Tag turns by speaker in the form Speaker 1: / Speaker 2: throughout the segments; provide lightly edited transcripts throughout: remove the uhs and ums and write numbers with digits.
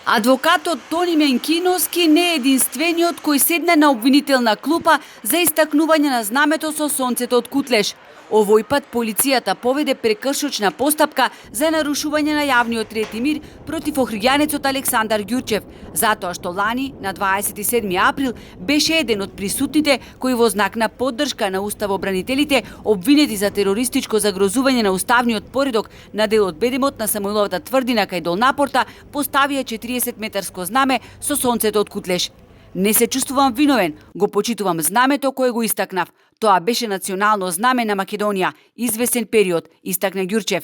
Speaker 1: Адвокатот Тони Менкиновски не е единствениот кој седне на обвинителна клупа за истакнување на знамето со сонцето од Кутлеш. Овој пат полицијата поведе прекршочна постапка за нарушување на јавниот ред и мир против охриѓанецот Александар Ѓурчев, затоа што лани, на 27 април, беше еден од присутните кои во знак на поддршка на уставобранителите обвинети за терористичко загрозување на уставниот поредок на дел од бедемот на Самуиловата тврдина кај Долнапорта поставија 40-метарско знаме со сонцето од Кутлеш. Не се чувствувам виновен, го почитувам знамето кое го истакнав. Тоа беше национално знаме на Македонија, известен период, истакна Ѓурчев.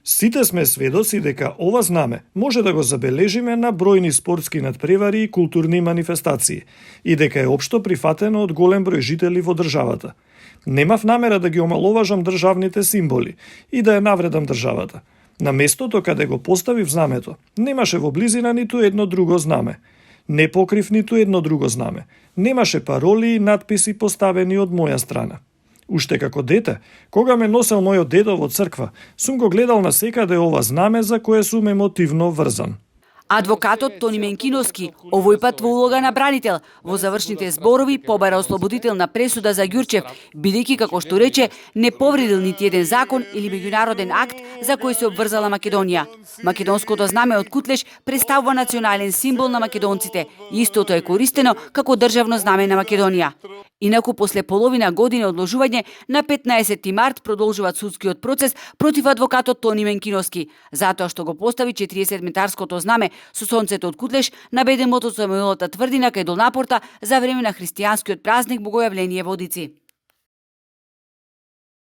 Speaker 2: Сите сме сведоци дека ова знаме може да го забележиме на бројни спортски надпревари и културни манифестации и дека е општо прифатено од голем број жители во државата. Немав намера да ги омаловажам државните символи и да ја навредам државата. На местото каде го поставив знамето, немаше во близина ниту едно друго знаме. Не покрив ниту едно друго знаме. Немаше пароли и надписи поставени од моја страна. Уште како дете, кога ме носел мојот дедо во црква, сум го гледал насекаде ова знаме за кое сум емотивно врзан.
Speaker 1: Адвокатот Тони Менкиновски, овој пат во улога на бранител, во завршните зборови побара ослободителна пресуда за Ѓурчев, бидејќи, како што рече, не повредил нити еден закон или меѓународен акт за кој се обврзала Македонија. Македонското знаме од Кутлеш представува национален символ на македонците. Истото е користено како државно знаме на Македонија. Инаку, после половина година одложување, на 15 март продолжуваат судскиот процес против адвокатот Тони Менкиновски, затоа што го постави 40-метарското знаме со сонцето од Кутлеш на бедемот од Самуиловата тврдина кај Долнапорта за време на христијанскиот празник Богојавление во Одици.